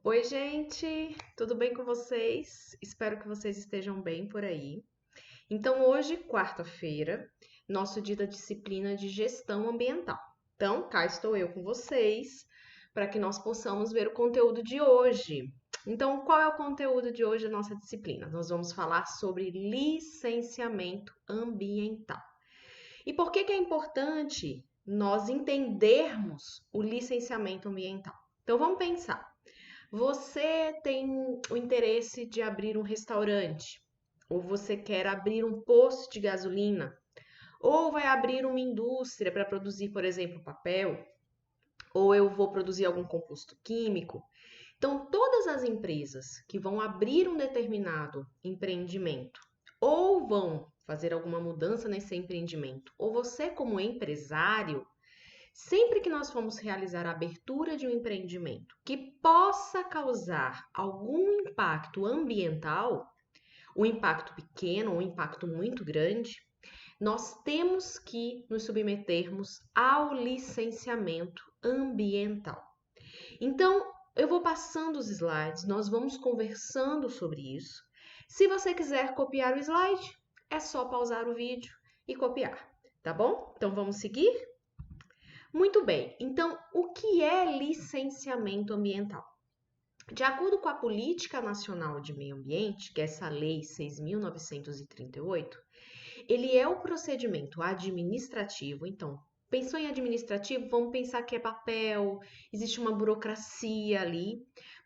Oi, gente, tudo bem com vocês? Espero que vocês estejam bem por aí. Então, hoje, quarta-feira, nosso dia da disciplina de gestão ambiental. Então, cá estou eu com vocês para que nós possamos ver o conteúdo de hoje. Então, qual é o conteúdo de hoje da nossa disciplina? Nós vamos falar sobre licenciamento ambiental. E por que é importante nós entendermos o licenciamento ambiental? Então, vamos pensar. Você tem o interesse de abrir um restaurante, ou você quer abrir um posto de gasolina, ou vai abrir uma indústria para produzir, por exemplo, papel, ou eu vou produzir algum composto químico. Então, todas as empresas que vão abrir um determinado empreendimento, ou vão fazer alguma mudança nesse empreendimento, ou você, como empresário, sempre que nós formos realizar a abertura de um empreendimento que possa causar algum impacto ambiental, um impacto pequeno ou um impacto muito grande, nós temos que nos submetermos ao licenciamento ambiental. Então, eu vou passando os slides, nós vamos conversando sobre isso. Se você quiser copiar o slide, é só pausar o vídeo e copiar, tá bom? Então vamos seguir? Muito bem, então o que é licenciamento ambiental? De acordo com a Política Nacional de Meio Ambiente, que é essa Lei 6.938, ele é o procedimento administrativo. Então, pensou em administrativo, vamos pensar que é papel, existe uma burocracia ali,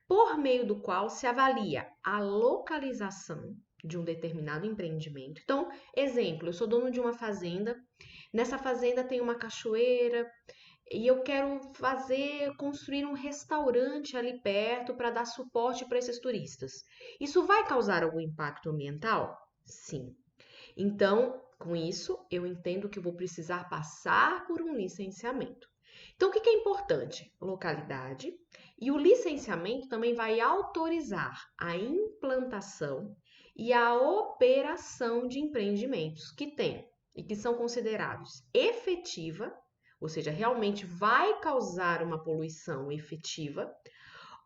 por meio do qual se avalia a localização de um determinado empreendimento. Então, exemplo, eu sou dono de uma fazenda, nessa fazenda tem uma cachoeira, e eu quero construir um restaurante ali perto para dar suporte para esses turistas. Isso vai causar algum impacto ambiental? Sim. Então, com isso, eu entendo que vou precisar passar por um licenciamento. Então, o que é importante? Localidade. E o licenciamento também vai autorizar a implantação e a operação de empreendimentos que têm e que são considerados efetiva, ou seja, realmente vai causar uma poluição efetiva,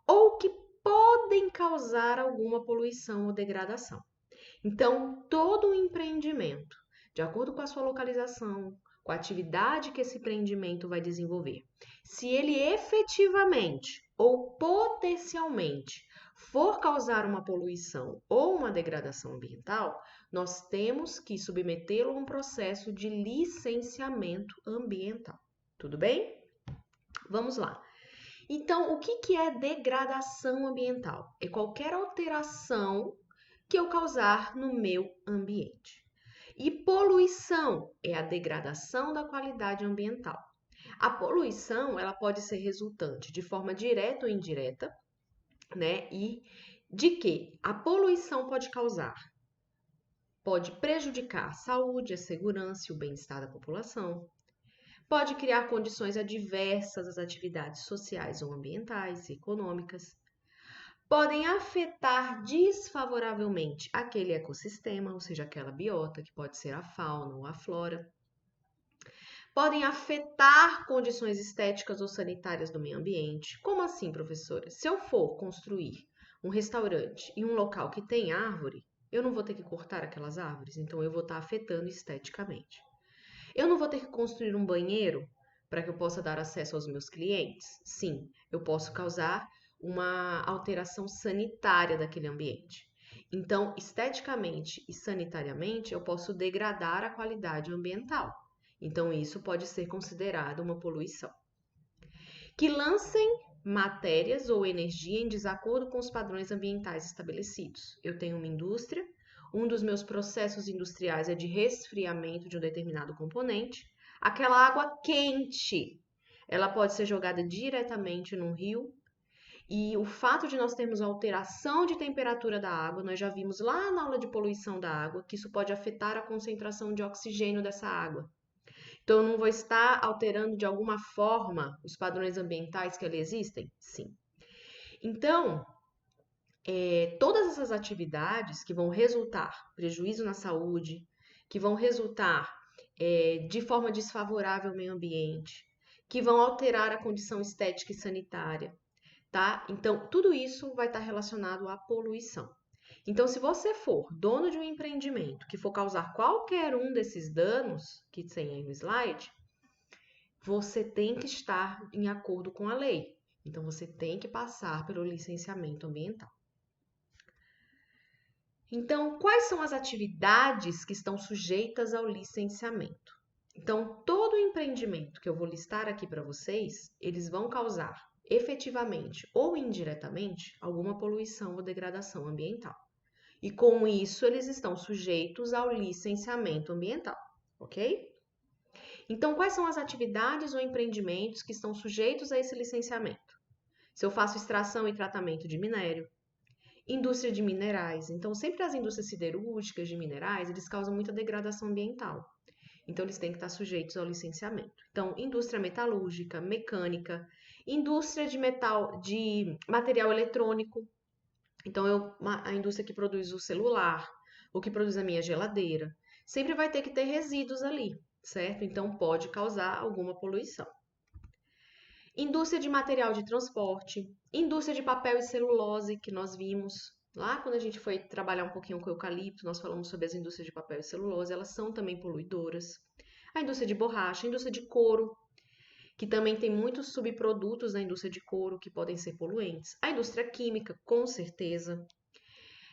ou que podem causar alguma poluição ou degradação. Então, todo o empreendimento, de acordo com a sua localização, com a atividade que esse empreendimento vai desenvolver, se ele efetivamente ou potencialmente for causar uma poluição ou uma degradação ambiental, nós temos que submetê-lo a um processo de licenciamento ambiental. Tudo bem? Vamos lá. Então, o que é degradação ambiental? É qualquer alteração que eu causar no meu ambiente. E poluição é a degradação da qualidade ambiental. A poluição, ela pode ser resultante de forma direta ou indireta, né? E de que a poluição pode causar? Pode prejudicar a saúde, a segurança e o bem-estar da população. Pode criar condições adversas às atividades sociais ou ambientais e econômicas. Podem afetar desfavoravelmente aquele ecossistema, ou seja, aquela biota, que pode ser a fauna ou a flora. Podem afetar condições estéticas ou sanitárias do meio ambiente. Como assim, professora? Se eu for construir um restaurante em um local que tem árvore, eu não vou ter que cortar aquelas árvores, então eu vou estar afetando esteticamente. Eu não vou ter que construir um banheiro para que eu possa dar acesso aos meus clientes? Sim, eu posso causar uma alteração sanitária daquele ambiente. Então, esteticamente e sanitariamente, eu posso degradar a qualidade ambiental. Então, isso pode ser considerado uma poluição. Que lancem matérias ou energia em desacordo com os padrões ambientais estabelecidos. Eu tenho uma indústria, um dos meus processos industriais é de resfriamento de um determinado componente. Aquela água quente, ela pode ser jogada diretamente num rio. E o fato de nós termos alteração de temperatura da água, nós já vimos lá na aula de poluição da água que isso pode afetar a concentração de oxigênio dessa água. Então, eu não vou estar alterando de alguma forma os padrões ambientais que ali existem? Sim. Então, todas essas atividades que vão resultar prejuízo na saúde, que vão resultar de forma desfavorável ao meio ambiente, que vão alterar a condição estética e sanitária, tá? Então, tudo isso vai estar relacionado à poluição. Então, se você for dono de um empreendimento que for causar qualquer um desses danos que tem aí no slide, você tem que estar em acordo com a lei. Então, você tem que passar pelo licenciamento ambiental. Então, quais são as atividades que estão sujeitas ao licenciamento? Então, todo empreendimento que eu vou listar aqui para vocês, eles vão causar efetivamente ou indiretamente alguma poluição ou degradação ambiental. E com isso, eles estão sujeitos ao licenciamento ambiental, ok? Então, quais são as atividades ou empreendimentos que estão sujeitos a esse licenciamento? Se eu faço extração e tratamento de minério, indústria de minerais. Então, sempre as indústrias siderúrgicas de minerais, eles causam muita degradação ambiental. Então, eles têm que estar sujeitos ao licenciamento. Então, indústria metalúrgica, mecânica, indústria de metal, de material eletrônico. Então, a indústria que produz o celular, o que produz a minha geladeira, sempre vai ter que ter resíduos ali, certo? Então, pode causar alguma poluição. Indústria de material de transporte, indústria de papel e celulose, que nós vimos lá quando a gente foi trabalhar um pouquinho com o eucalipto, nós falamos sobre as indústrias de papel e celulose, elas são também poluidoras. A indústria de borracha, a indústria de couro, que também tem muitos subprodutos da indústria de couro que podem ser poluentes. A indústria química, com certeza.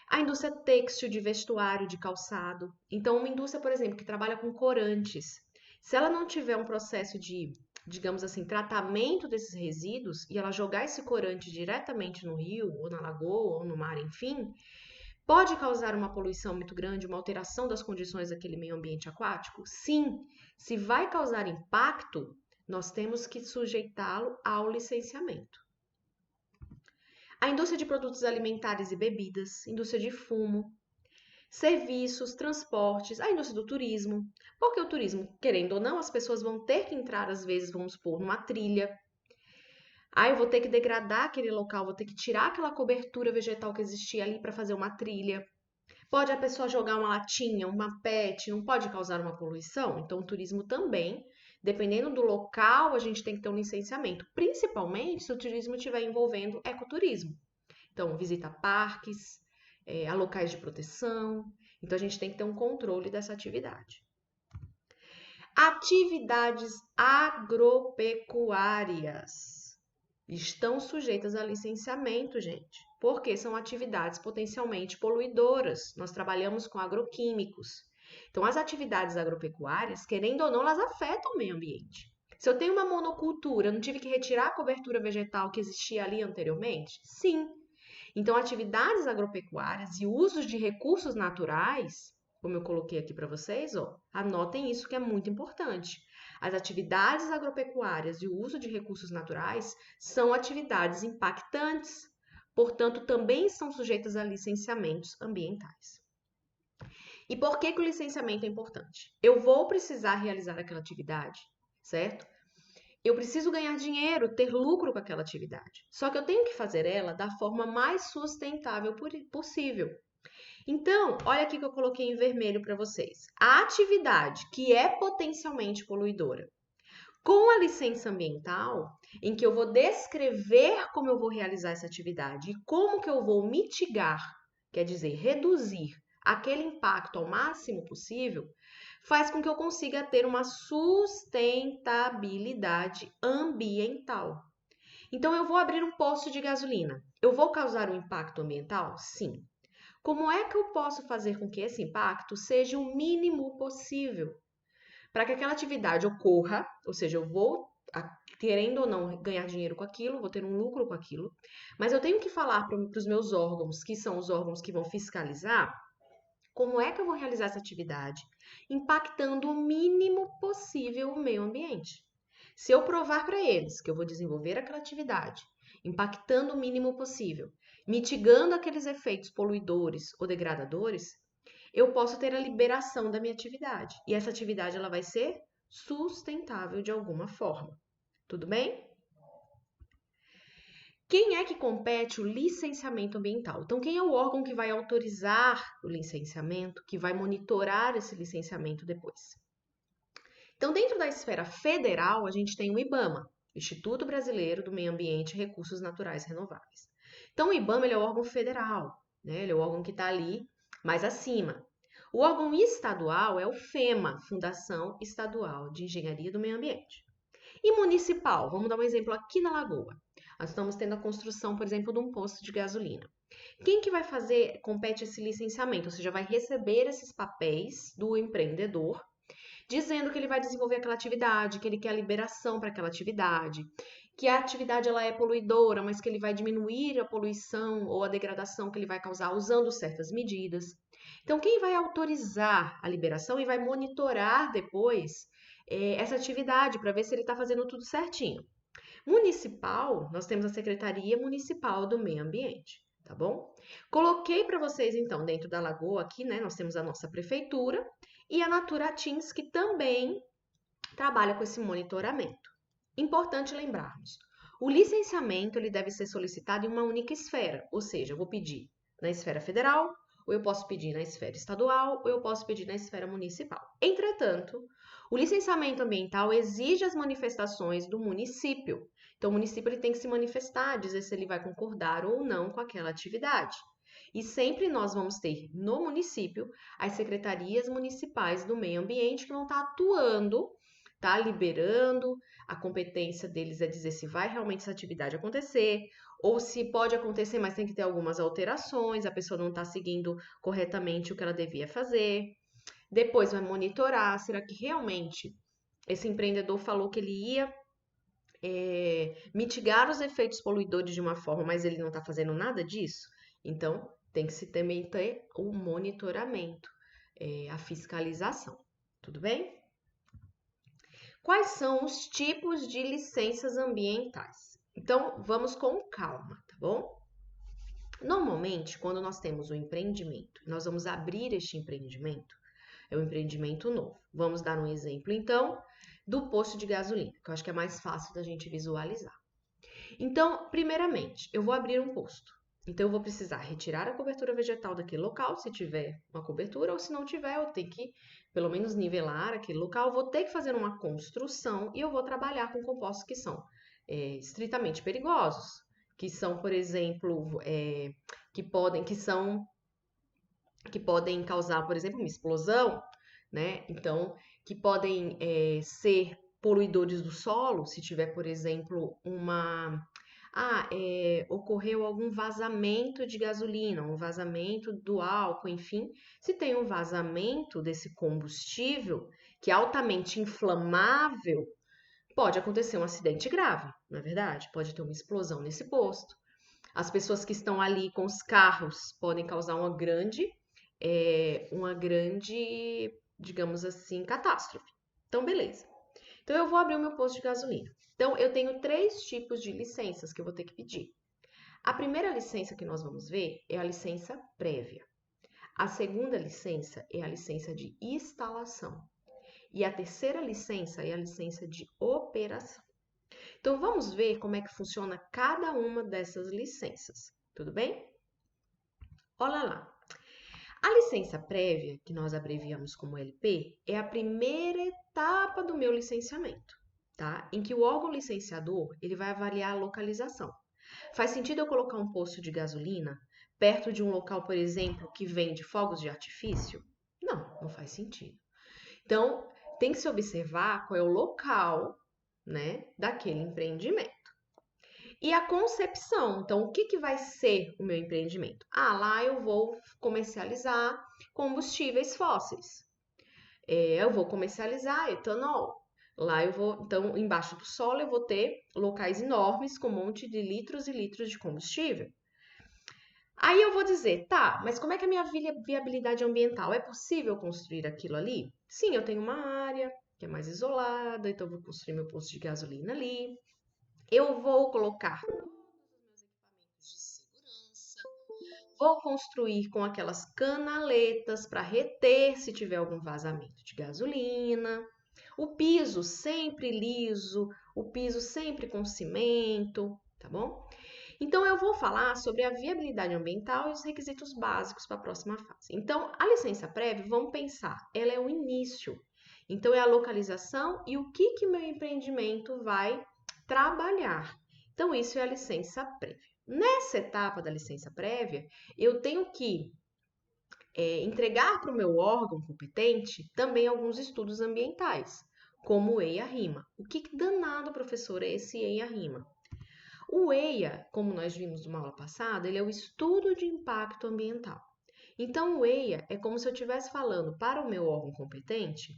A indústria têxtil, de vestuário, de calçado. Então, uma indústria, por exemplo, que trabalha com corantes, se ela não tiver um processo de, digamos assim, tratamento desses resíduos e ela jogar esse corante diretamente no rio, ou na lagoa, ou no mar, enfim, pode causar uma poluição muito grande, uma alteração das condições daquele meio ambiente aquático? Sim. Se vai causar impacto, nós temos que sujeitá-lo ao licenciamento. A indústria de produtos alimentares e bebidas, indústria de fumo, serviços, transportes, a indústria do turismo. Porque o turismo, querendo ou não, as pessoas vão ter que entrar, às vezes, vamos supor, numa trilha. Aí eu vou ter que degradar aquele local, vou ter que tirar aquela cobertura vegetal que existia ali para fazer uma trilha. Pode a pessoa jogar uma latinha, uma PET, não pode causar uma poluição? Então, o turismo também, dependendo do local, a gente tem que ter um licenciamento, principalmente se o turismo estiver envolvendo ecoturismo. Então, visita a parques, a locais de proteção. Então, a gente tem que ter um controle dessa atividade. Atividades agropecuárias estão sujeitas a licenciamento, gente, porque são atividades potencialmente poluidoras. Nós trabalhamos com agroquímicos. Então, as atividades agropecuárias, querendo ou não, elas afetam o meio ambiente. Se eu tenho uma monocultura, eu não tive que retirar a cobertura vegetal que existia ali anteriormente? Sim. Então, atividades agropecuárias e usos de recursos naturais, como eu coloquei aqui para vocês, ó, anotem isso que é muito importante. As atividades agropecuárias e o uso de recursos naturais são atividades impactantes, portanto, também são sujeitas a licenciamentos ambientais. E por que o licenciamento é importante? Eu vou precisar realizar aquela atividade, certo? Eu preciso ganhar dinheiro, ter lucro com aquela atividade. Só que eu tenho que fazer ela da forma mais sustentável possível. Então, olha aqui que eu coloquei em vermelho para vocês. A atividade que é potencialmente poluidora, com a licença ambiental, em que eu vou descrever como eu vou realizar essa atividade e como que eu vou mitigar, quer dizer, reduzir aquele impacto ao máximo possível, faz com que eu consiga ter uma sustentabilidade ambiental. Então, eu vou abrir um posto de gasolina. Eu vou causar um impacto ambiental? Sim. Como é que eu posso fazer com que esse impacto seja o mínimo possível? Para que aquela atividade ocorra, ou seja, eu vou, querendo ou não, ganhar dinheiro com aquilo, vou ter um lucro com aquilo, mas eu tenho que falar para os meus órgãos, que são os órgãos que vão fiscalizar, como é que eu vou realizar essa atividade, impactando o mínimo possível o meio ambiente. Se eu provar para eles que eu vou desenvolver aquela atividade, impactando o mínimo possível, mitigando aqueles efeitos poluidores ou degradadores, eu posso ter a liberação da minha atividade. E essa atividade ela vai ser sustentável de alguma forma. Tudo bem? Quem é que compete o licenciamento ambiental? Então, quem é o órgão que vai autorizar o licenciamento, que vai monitorar esse licenciamento depois? Então, dentro da esfera federal, a gente tem o IBAMA. Instituto Brasileiro do Meio Ambiente e Recursos Naturais Renováveis. Então, o IBAMA ele é o órgão federal, né? Ele é o órgão que está ali mais acima. O órgão estadual é o FEMA, Fundação Estadual de Engenharia do Meio Ambiente. E municipal, vamos dar um exemplo aqui na Lagoa. Nós estamos tendo a construção, por exemplo, de um posto de gasolina. Quem que vai fazer, compete esse licenciamento, ou seja, vai receber esses papéis do empreendedor, dizendo que ele vai desenvolver aquela atividade, que ele quer a liberação para aquela atividade, que a atividade ela é poluidora, mas que ele vai diminuir a poluição ou a degradação que ele vai causar usando certas medidas. Então, quem vai autorizar a liberação e vai monitorar depois essa atividade para ver se ele está fazendo tudo certinho. Municipal, nós temos a Secretaria Municipal do Meio Ambiente, tá bom? Coloquei para vocês, então, dentro da Lagoa aqui, né, nós temos a nossa prefeitura e a Naturatins, que também trabalha com esse monitoramento. Importante lembrarmos, o licenciamento ele deve ser solicitado em uma única esfera, ou seja, eu vou pedir na esfera federal, ou eu posso pedir na esfera estadual, ou eu posso pedir na esfera municipal. Entretanto, o licenciamento ambiental exige as manifestações do município. Então, o município ele tem que se manifestar, dizer se ele vai concordar ou não com aquela atividade. E sempre nós vamos ter no município as secretarias municipais do meio ambiente que vão estar atuando, tá liberando. A competência deles é dizer se vai realmente essa atividade acontecer, ou se pode acontecer, mas tem que ter algumas alterações, a pessoa não está seguindo corretamente o que ela devia fazer. Depois vai monitorar, será que realmente esse empreendedor falou que ele ia mitigar os efeitos poluidores de uma forma, mas ele não está fazendo nada disso? Então, tem que se também ter o monitoramento, a fiscalização. Tudo bem? Quais são os tipos de licenças ambientais? Então, vamos com calma, tá bom? Normalmente, quando nós temos um empreendimento, nós vamos abrir este empreendimento, é um empreendimento novo. Vamos dar um exemplo, então, do posto de gasolina, que eu acho que é mais fácil da gente visualizar. Então, primeiramente, eu vou abrir um posto. Então, eu vou precisar retirar a cobertura vegetal daquele local, se tiver uma cobertura, ou se não tiver, eu tenho que, pelo menos, nivelar aquele local. Vou ter que fazer uma construção e eu vou trabalhar com compostos que são estritamente perigosos, que são, por exemplo, que podem causar, por exemplo, uma explosão, né? Então, que podem ser poluidores do solo, se tiver, por exemplo, ocorreu algum vazamento de gasolina, um vazamento do álcool, enfim. Se tem um vazamento desse combustível, que é altamente inflamável, pode acontecer um acidente grave, não é verdade? Pode ter uma explosão nesse posto. As pessoas que estão ali com os carros podem causar uma grande, digamos assim, catástrofe. Então, beleza. Então, eu vou abrir o meu posto de gasolina. Então, eu tenho 3 tipos de licenças que eu vou ter que pedir. A primeira licença que nós vamos ver é a licença prévia. A segunda licença é a licença de instalação. E a terceira licença é a licença de operação. Então, vamos ver como é que funciona cada uma dessas licenças. Tudo bem? Olha lá. A licença prévia, que nós abreviamos como LP, é a primeira etapa do meu licenciamento, tá? Em que o órgão licenciador, ele vai avaliar a localização. Faz sentido eu colocar um posto de gasolina perto de um local, por exemplo, que vende fogos de artifício? Não, não faz sentido. Então, tem que se observar qual é o local, né, daquele empreendimento. E a concepção, então, o que vai ser o meu empreendimento? Lá eu vou comercializar combustíveis fósseis. Eu vou comercializar etanol. Lá eu vou, então, embaixo do solo eu vou ter locais enormes com um monte de litros e litros de combustível. Aí eu vou dizer, tá, mas como é que é a minha viabilidade ambiental? É possível construir aquilo ali? Sim, eu tenho uma área que é mais isolada, então eu vou construir meu posto de gasolina ali. Eu vou colocar todos os meus equipamentos de segurança, vou construir com aquelas canaletas para reter se tiver algum vazamento de gasolina. O piso sempre liso, o piso sempre com cimento, tá bom? Então, eu vou falar sobre a viabilidade ambiental e os requisitos básicos para a próxima fase. Então, a licença prévia, vamos pensar, ela é o início. Então, é a localização e o que meu empreendimento vai trabalhar. Então, isso é a licença prévia. Nessa etapa da licença prévia, eu tenho que entregar para o meu órgão competente também alguns estudos ambientais, como o EIA-RIMA. O que danado, professor, é esse EIA-RIMA? O EIA, como nós vimos numa aula passada, ele é o estudo de impacto ambiental. Então, o EIA é como se eu estivesse falando para o meu órgão competente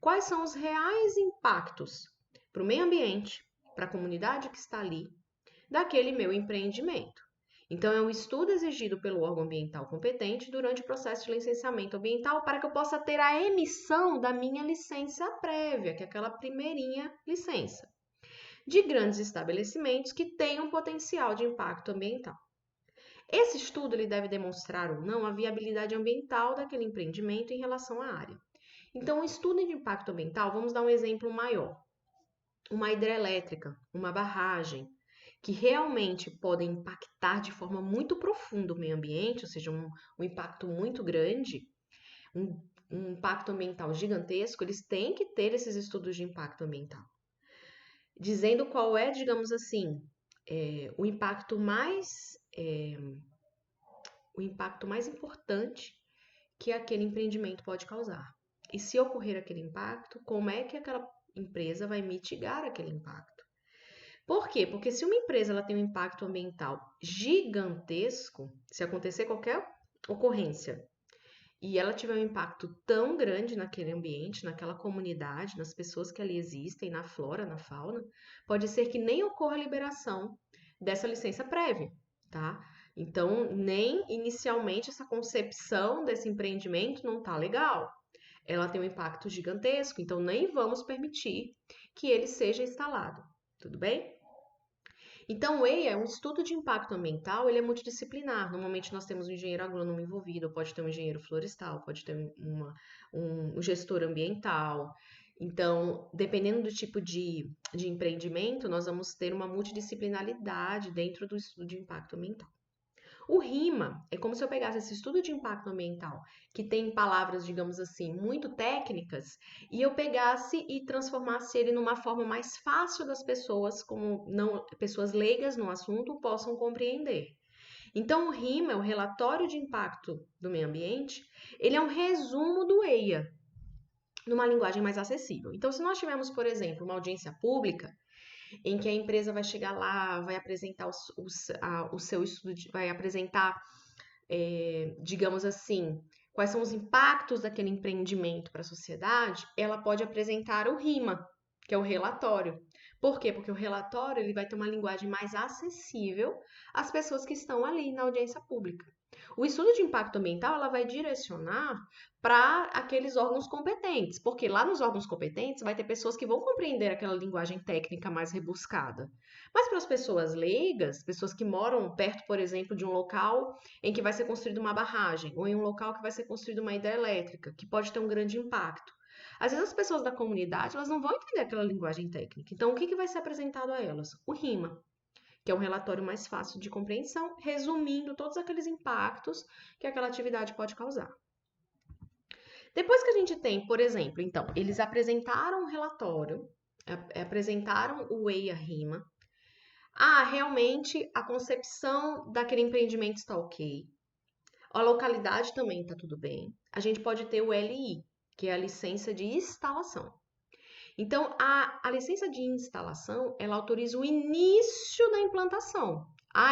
quais são os reais impactos para o meio ambiente, para a comunidade que está ali, daquele meu empreendimento. Então, é um estudo exigido pelo órgão ambiental competente durante o processo de licenciamento ambiental para que eu possa ter a emissão da minha licença prévia, que é aquela primeirinha licença, de grandes estabelecimentos que tenham potencial de impacto ambiental. Esse estudo ele deve demonstrar ou não a viabilidade ambiental daquele empreendimento em relação à área. Então, o estudo de impacto ambiental, vamos dar um exemplo maior. Uma hidrelétrica, uma barragem, que realmente podem impactar de forma muito profunda o meio ambiente, ou seja, um impacto muito grande, um impacto ambiental gigantesco, eles têm que ter esses estudos de impacto ambiental. Dizendo qual é, digamos assim, o impacto mais importante que aquele empreendimento pode causar. E se ocorrer aquele impacto, como é que aquela empresa vai mitigar aquele impacto? Por quê? Porque se uma empresa ela tem um impacto ambiental gigantesco, se acontecer qualquer ocorrência e ela tiver um impacto tão grande naquele ambiente, naquela comunidade, nas pessoas que ali existem, na flora, na fauna, pode ser que nem ocorra a liberação dessa licença prévia, tá? Então, nem inicialmente essa concepção desse empreendimento não tá legal. Ela tem um impacto gigantesco, então nem vamos permitir que ele seja instalado. Tudo bem? Então, o EIA é um estudo de impacto ambiental, ele é multidisciplinar. Normalmente nós temos um engenheiro agrônomo envolvido, pode ter um engenheiro florestal, pode ter um gestor ambiental. Então, dependendo do tipo de empreendimento, nós vamos ter uma multidisciplinaridade dentro do estudo de impacto ambiental. O RIMA é como se eu pegasse esse estudo de impacto ambiental, que tem palavras, digamos assim, muito técnicas, e eu pegasse e transformasse ele numa forma mais fácil das pessoas, como não pessoas leigas no assunto, possam compreender. Então, o RIMA, o relatório de impacto do meio ambiente, ele é um resumo do EIA, numa linguagem mais acessível. Então, se nós tivermos, por exemplo, uma audiência pública, em que a empresa vai chegar lá, vai apresentar o seu estudo, vai apresentar, digamos assim, quais são os impactos daquele empreendimento para a sociedade, ela pode apresentar o RIMA, que é o relatório. Por quê? Porque o relatório ele vai ter uma linguagem mais acessível às pessoas que estão ali na audiência pública. O estudo de impacto ambiental ela vai direcionar para aqueles órgãos competentes, porque lá nos órgãos competentes vai ter pessoas que vão compreender aquela linguagem técnica mais rebuscada. Mas para as pessoas leigas, pessoas que moram perto, por exemplo, de um local em que vai ser construída uma barragem, ou em um local que vai ser construída uma hidrelétrica, que pode ter um grande impacto. Às vezes as pessoas da comunidade elas não vão entender aquela linguagem técnica. Então, o que vai ser apresentado a elas? O RIMA, que é um relatório mais fácil de compreensão, resumindo todos aqueles impactos que aquela atividade pode causar. Depois que a gente tem, por exemplo, então, eles apresentaram um relatório, apresentaram o EIA-RIMA. Realmente a concepção daquele empreendimento está ok. A localidade também está tudo bem. A gente pode ter o LI, que é a licença de instalação. Então, a licença de instalação, ela autoriza o início da implantação.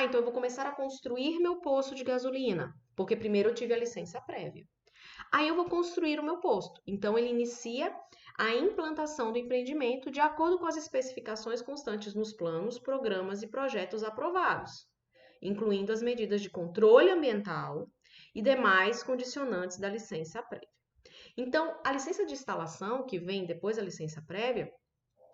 Então eu vou começar a construir meu posto de gasolina, porque primeiro eu tive a licença prévia. Aí eu vou construir o meu posto. Então, ele inicia a implantação do empreendimento de acordo com as especificações constantes nos planos, programas e projetos aprovados, incluindo as medidas de controle ambiental e demais condicionantes da licença prévia. Então, a licença de instalação, que vem depois da licença prévia,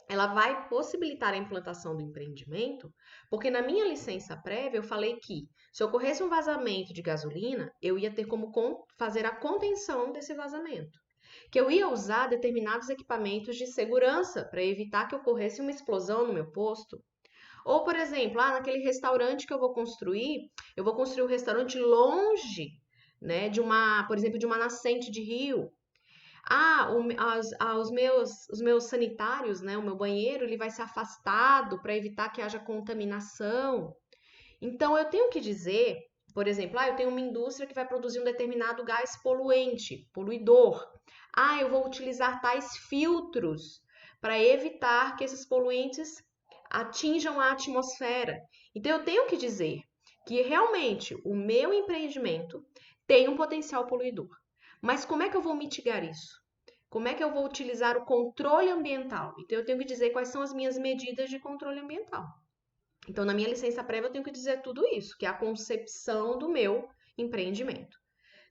ela vai possibilitar a implantação do empreendimento, porque na minha licença prévia eu falei que se ocorresse um vazamento de gasolina, eu ia ter como fazer a contenção desse vazamento. Que eu ia usar determinados equipamentos de segurança para evitar que ocorresse uma explosão no meu posto. Ou, por exemplo, naquele restaurante que eu vou construir um restaurante longe, né, por exemplo, de uma nascente de rio. Os meus sanitários, né, o meu banheiro, ele vai ser afastado para evitar que haja contaminação. Então, eu tenho que dizer, por exemplo, eu tenho uma indústria que vai produzir um determinado gás poluente, poluidor. Eu vou utilizar tais filtros para evitar que esses poluentes atinjam a atmosfera. Então, eu tenho que dizer que realmente o meu empreendimento tem um potencial poluidor. Mas como é que eu vou mitigar isso? Como é que eu vou utilizar o controle ambiental? Então, eu tenho que dizer quais são as minhas medidas de controle ambiental. Então, na minha licença prévia, eu tenho que dizer tudo isso, que é a concepção do meu empreendimento.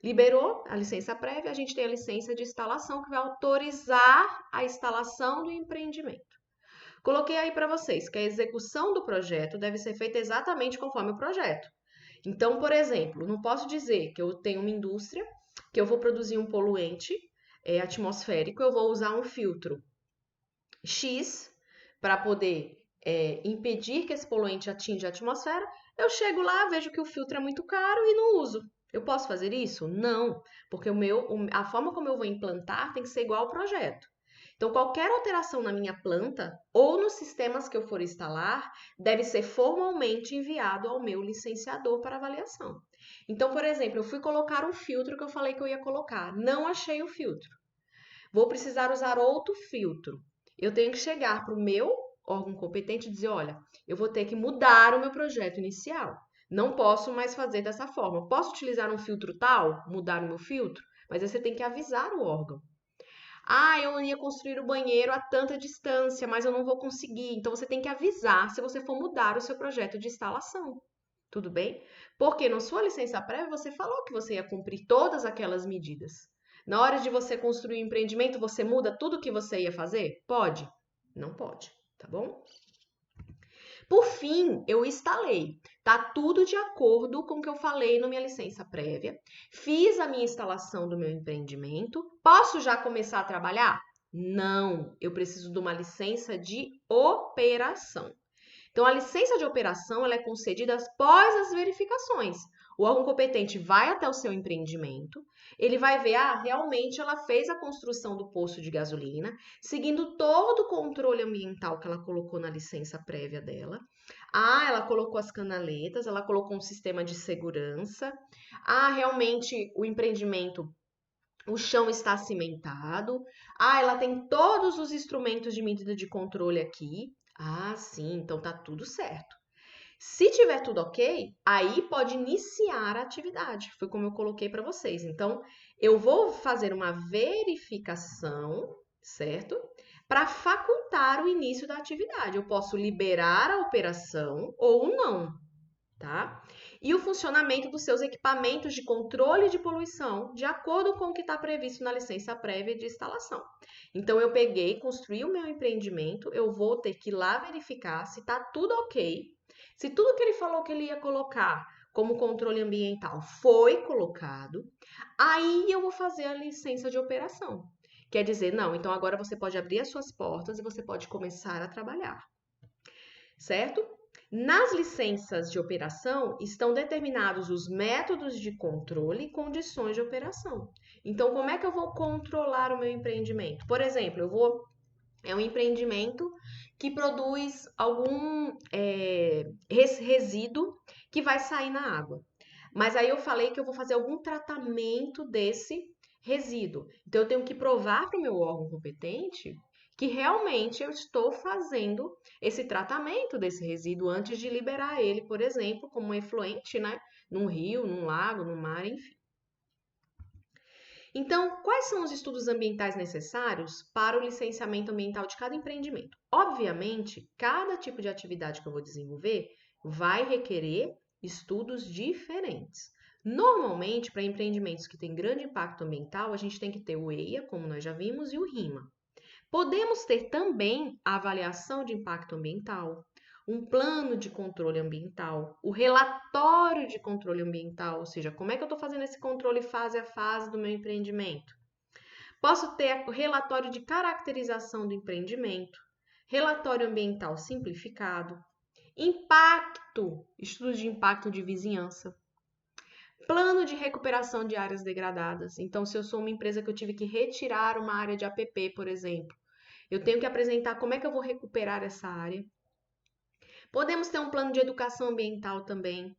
Liberou a licença prévia, a gente tem a licença de instalação, que vai autorizar a instalação do empreendimento. Coloquei aí para vocês que a execução do projeto deve ser feita exatamente conforme o projeto. Então, por exemplo, não posso dizer que eu tenho uma indústria, que eu vou produzir um poluente atmosférico, eu vou usar um filtro X para poder impedir que esse poluente atinja a atmosfera. Eu chego lá, vejo que o filtro é muito caro e não uso. Eu posso fazer isso? Não, porque a forma como eu vou implantar tem que ser igual ao projeto. Então, qualquer alteração na minha planta ou nos sistemas que eu for instalar deve ser formalmente enviado ao meu licenciador para avaliação. Então, por exemplo, eu fui colocar um filtro que eu falei que eu ia colocar, não achei o filtro. Vou precisar usar outro filtro. Eu tenho que chegar para o meu órgão competente e dizer, olha, eu vou ter que mudar o meu projeto inicial. Não posso mais fazer dessa forma. Posso utilizar um filtro tal, mudar o meu filtro? Mas aí você tem que avisar o órgão. Eu ia construir o banheiro a tanta distância, mas eu não vou conseguir. Então você tem que avisar se você for mudar o seu projeto de instalação. Tudo bem? Porque na sua licença prévia você falou que você ia cumprir todas aquelas medidas. Na hora de você construir um empreendimento, você muda tudo que você ia fazer? Pode? Não pode, tá bom? Por fim, eu instalei. Tá tudo de acordo com o que eu falei na minha licença prévia. Fiz a minha instalação do meu empreendimento. Posso já começar a trabalhar? Não, eu preciso de uma licença de operação. Então, a licença de operação ela é concedida após as verificações. O órgão competente vai até o seu empreendimento, ele vai ver, realmente ela fez a construção do posto de gasolina, seguindo todo o controle ambiental que ela colocou na licença prévia dela. Ela colocou as canaletas, ela colocou um sistema de segurança. Realmente o empreendimento o chão está cimentado. Ela tem todos os instrumentos de medida de controle aqui. Sim, então tá tudo certo. Se tiver tudo ok, aí pode iniciar a atividade. Foi como eu coloquei para vocês. Então, eu vou fazer uma verificação, certo? Para facultar o início da atividade. Eu posso liberar a operação ou não, tá? E o funcionamento dos seus equipamentos de controle de poluição, de acordo com o que está previsto na licença prévia de instalação. Então, eu peguei, construí o meu empreendimento, eu vou ter que ir lá verificar se está tudo ok, se tudo que ele falou que ele ia colocar como controle ambiental foi colocado, aí eu vou fazer a licença de operação. Quer dizer, não, então agora você pode abrir as suas portas e você pode começar a trabalhar, certo? Nas licenças de operação estão determinados os métodos de controle e condições de operação. Então, como é que eu vou controlar o meu empreendimento? Por exemplo, é um empreendimento que produz algum resíduo que vai sair na água. Mas aí eu falei que eu vou fazer algum tratamento desse resíduo. Então, eu tenho que provar para o meu órgão competente que realmente eu estou fazendo esse tratamento desse resíduo antes de liberar ele, por exemplo, como um efluente, né? Num rio, num lago, num mar, enfim. Então, quais são os estudos ambientais necessários para o licenciamento ambiental de cada empreendimento? Obviamente, cada tipo de atividade que eu vou desenvolver vai requerer estudos diferentes. Normalmente, para empreendimentos que têm grande impacto ambiental, a gente tem que ter o EIA, como nós já vimos, e o RIMA. Podemos ter também a avaliação de impacto ambiental, um plano de controle ambiental, o relatório de controle ambiental, ou seja, como é que eu estou fazendo esse controle fase a fase do meu empreendimento. Posso ter o relatório de caracterização do empreendimento, relatório ambiental simplificado, impacto, estudos de impacto de vizinhança, Plano de recuperação de áreas degradadas. Então, se eu sou uma empresa que eu tive que retirar uma área de APP, por exemplo, eu tenho que apresentar como é que eu vou recuperar essa área. Podemos ter um plano de educação ambiental também.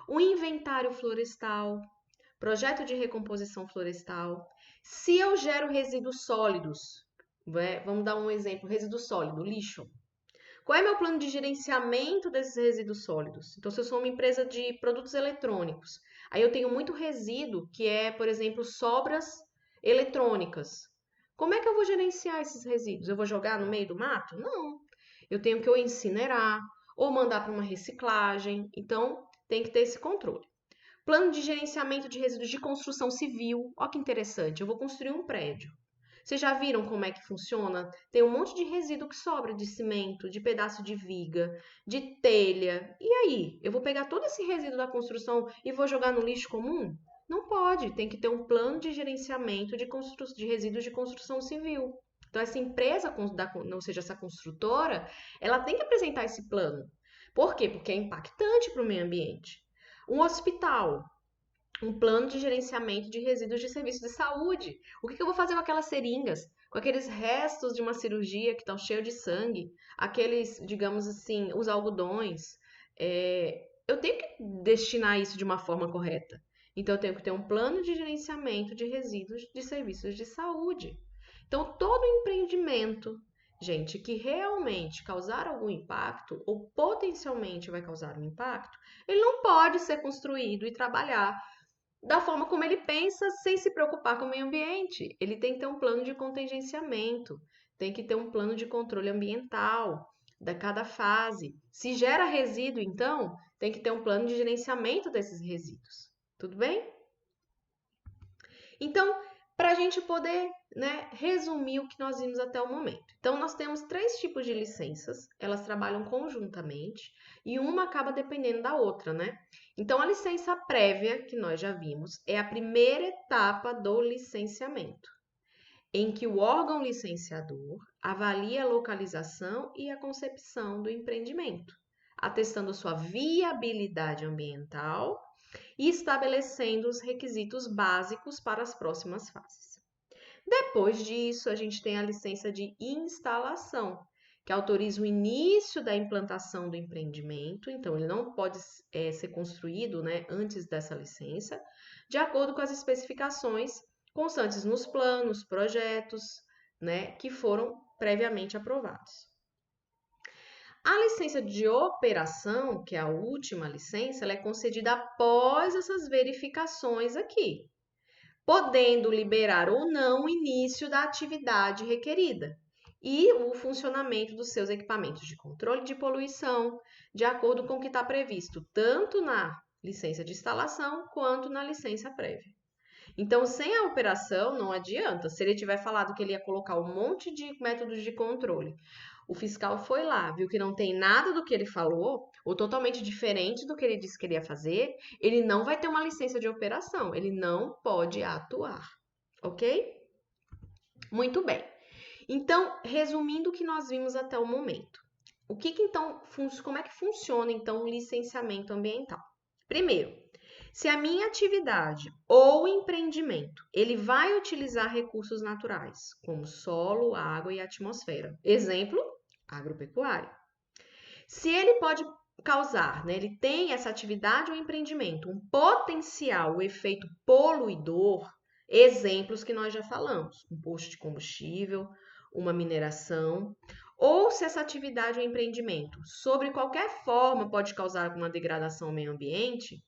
O inventário florestal, projeto de recomposição florestal. Se eu gero resíduos sólidos, vamos dar um exemplo, resíduo sólido, lixo. Qual é meu plano de gerenciamento desses resíduos sólidos? Então, se eu sou uma empresa de produtos eletrônicos, aí eu tenho muito resíduo que é, por exemplo, sobras eletrônicas. Como é que eu vou gerenciar esses resíduos? Eu vou jogar no meio do mato? Não. Eu tenho que ou incinerar ou mandar para uma reciclagem. Então, tem que ter esse controle. Plano de gerenciamento de resíduos de construção civil. Olha que interessante, eu vou construir um prédio. Vocês já viram como é que funciona? Tem um monte de resíduo que sobra de cimento, de pedaço de viga, de telha. E aí? Eu vou pegar todo esse resíduo da construção e vou jogar no lixo comum? Não pode, tem que ter um plano de gerenciamento de resíduos de construção civil. Então, essa empresa, ou seja, essa construtora, ela tem que apresentar esse plano. Por quê? Porque é impactante para o meio ambiente. Um hospital, um plano de gerenciamento de resíduos de serviço de saúde. O que eu vou fazer com aquelas seringas? Com aqueles restos de uma cirurgia que estão cheios de sangue? Aqueles, digamos assim, os algodões. Eu tenho que destinar isso de uma forma correta. Então, eu tenho que ter um plano de gerenciamento de resíduos de serviços de saúde. Então, todo empreendimento, gente, que realmente causar algum impacto ou potencialmente vai causar um impacto, ele não pode ser construído e trabalhar da forma como ele pensa, sem se preocupar com o meio ambiente. Ele tem que ter um plano de contingenciamento, tem que ter um plano de controle ambiental da cada fase. Se gera resíduo, então, tem que ter um plano de gerenciamento desses resíduos. Tudo bem? Então, para a gente poder, resumir o que nós vimos até o momento. Então, nós temos 3 tipos de licenças, elas trabalham conjuntamente e uma acaba dependendo da outra, né? Então, a licença prévia, que nós já vimos, é a primeira etapa do licenciamento, em que o órgão licenciador avalia a localização e a concepção do empreendimento, atestando sua viabilidade ambiental e estabelecendo os requisitos básicos para as próximas fases. Depois disso, a gente tem a licença de instalação, que autoriza o início da implantação do empreendimento, então ele não pode ser construído, antes dessa licença, de acordo com as especificações constantes nos planos, projetos, que foram previamente aprovados. A licença de operação, que é a última licença, ela é concedida após essas verificações aqui, podendo liberar ou não o início da atividade requerida e o funcionamento dos seus equipamentos de controle de poluição, de acordo com o que está previsto tanto na licença de instalação quanto na licença prévia. Então, sem a operação, não adianta. Se ele tiver falado que ele ia colocar um monte de métodos de controle, o fiscal foi lá, viu que não tem nada do que ele falou, ou totalmente diferente do que ele disse que ele ia fazer, ele não vai ter uma licença de operação, ele não pode atuar, ok? Muito bem. Então, resumindo o que nós vimos até o momento, como é que funciona então o licenciamento ambiental? Primeiro, se a minha atividade ou empreendimento, ele vai utilizar recursos naturais, como solo, água e atmosfera. Exemplo, agropecuária. Se ele pode causar, ele tem essa atividade ou empreendimento, um potencial, o efeito poluidor, exemplos que nós já falamos, um posto de combustível, uma mineração, ou se essa atividade ou empreendimento, sobre qualquer forma, pode causar alguma degradação ao meio ambiente,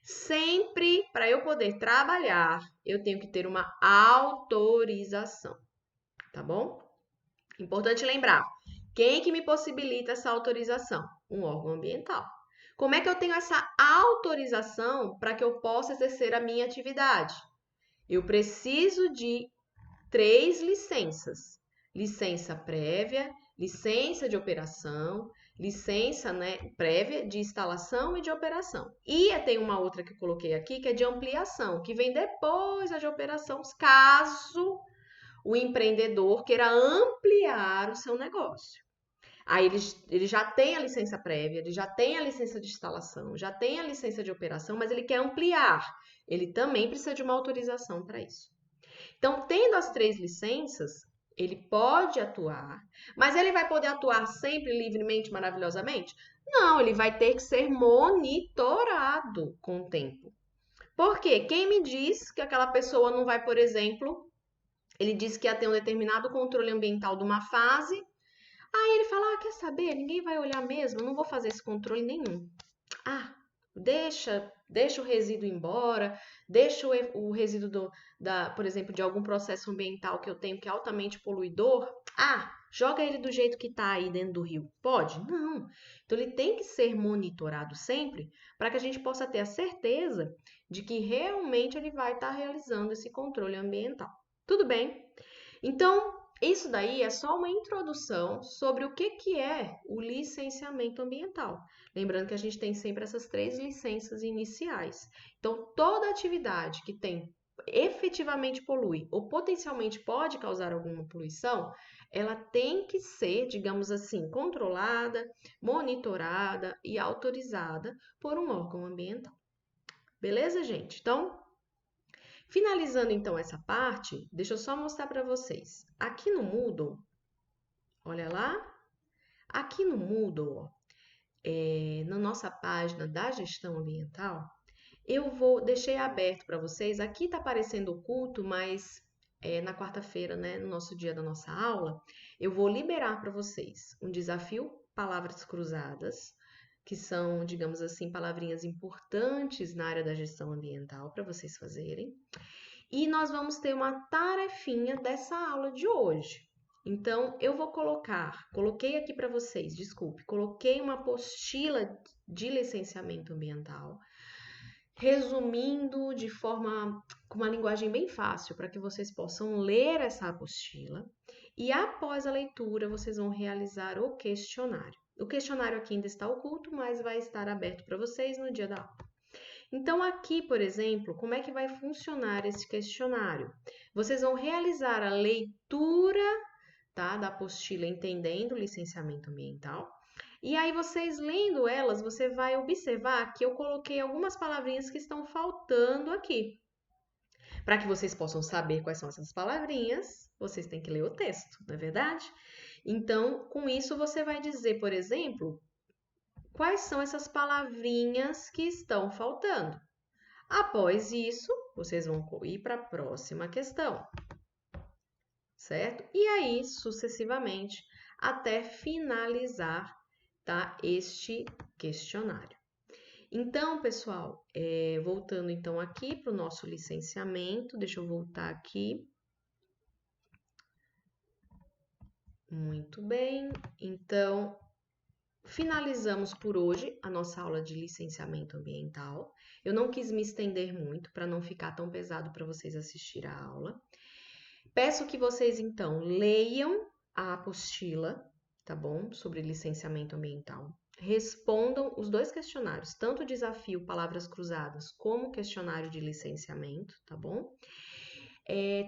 sempre, para eu poder trabalhar, eu tenho que ter uma autorização, tá bom? Importante lembrar, quem que me possibilita essa autorização? Um órgão ambiental. Como é que eu tenho essa autorização para que eu possa exercer a minha atividade? Eu preciso de 3 licenças. Licença prévia, licença de operação, licença prévia de instalação e de operação. E tem uma outra que eu coloquei aqui, que é de ampliação, que vem depois da de operação, caso o empreendedor queira ampliar o seu negócio. Aí ele já tem a licença prévia, ele já tem a licença de instalação, já tem a licença de operação, mas ele quer ampliar. Ele também precisa de uma autorização para isso. Então, tendo as 3 licenças, ele pode atuar, mas ele vai poder atuar sempre livremente, maravilhosamente? Não, ele vai ter que ser monitorado com o tempo. Por quê? Quem me diz que aquela pessoa não vai, por exemplo, ele disse que ia ter um determinado controle ambiental de uma fase, aí ele fala, quer saber? Ninguém vai olhar mesmo, eu não vou fazer esse controle nenhum. Deixa o resíduo embora, deixa o resíduo por exemplo, de algum processo ambiental que eu tenho que é altamente poluidor. Joga ele do jeito que está aí dentro do rio. Pode? Não. Então ele tem que ser monitorado sempre para que a gente possa ter a certeza de que realmente ele vai estar realizando esse controle ambiental. Tudo bem? Então, isso daí é só uma introdução sobre o que é o licenciamento ambiental. Lembrando que a gente tem sempre essas 3 licenças iniciais. Então, toda atividade que efetivamente polui ou potencialmente pode causar alguma poluição, ela tem que ser, digamos assim, controlada, monitorada e autorizada por um órgão ambiental. Beleza, gente? Então, finalizando então essa parte, deixa eu só mostrar para vocês. Aqui no Moodle, olha lá, aqui no Moodle, na nossa página da gestão ambiental, deixei aberto para vocês. Aqui está aparecendo oculto, mas na quarta-feira, né, no nosso dia da nossa aula, eu vou liberar para vocês um desafio palavras cruzadas, que são, digamos assim, palavrinhas importantes na área da gestão ambiental para vocês fazerem. E nós vamos ter uma tarefinha dessa aula de hoje. Então, eu vou coloquei aqui para vocês, desculpe, coloquei uma apostila de licenciamento ambiental, resumindo com uma linguagem bem fácil, para que vocês possam ler essa apostila. E após a leitura, vocês vão realizar o questionário. O questionário aqui ainda está oculto, mas vai estar aberto para vocês no dia da aula. Então, aqui, por exemplo, como é que vai funcionar esse questionário? Vocês vão realizar a leitura, tá, da apostila Entendendo o Licenciamento Ambiental. E aí, vocês lendo elas, você vai observar que eu coloquei algumas palavrinhas que estão faltando aqui. Para que vocês possam saber quais são essas palavrinhas, vocês têm que ler o texto, não é verdade? Então, com isso, você vai dizer, por exemplo, quais são essas palavrinhas que estão faltando. Após isso, vocês vão ir para a próxima questão, certo? E aí, sucessivamente, até finalizar, tá, este questionário. Então, pessoal, voltando então aqui para o nosso licenciamento, deixa eu voltar aqui. Muito bem, então, finalizamos por hoje a nossa aula de licenciamento ambiental. Eu não quis me estender muito para não ficar tão pesado para vocês assistir a aula. Peço que vocês, então, leiam a apostila, tá bom? Sobre licenciamento ambiental. Respondam os 2 questionários, tanto o desafio Palavras Cruzadas como o questionário de licenciamento, tá bom?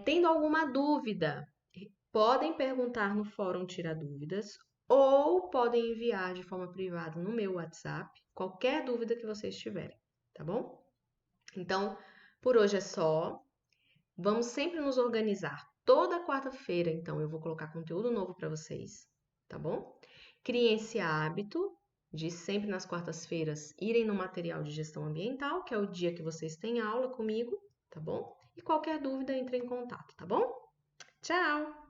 Tendo alguma dúvida, podem perguntar no fórum Tira Dúvidas ou podem enviar de forma privada no meu WhatsApp qualquer dúvida que vocês tiverem, tá bom? Então, por hoje é só. Vamos sempre nos organizar. Toda quarta-feira, então, eu vou colocar conteúdo novo para vocês, tá bom? Criem esse hábito de sempre nas quartas-feiras irem no material de gestão ambiental, que é o dia que vocês têm aula comigo, tá bom? E qualquer dúvida, entre em contato, tá bom? Tchau!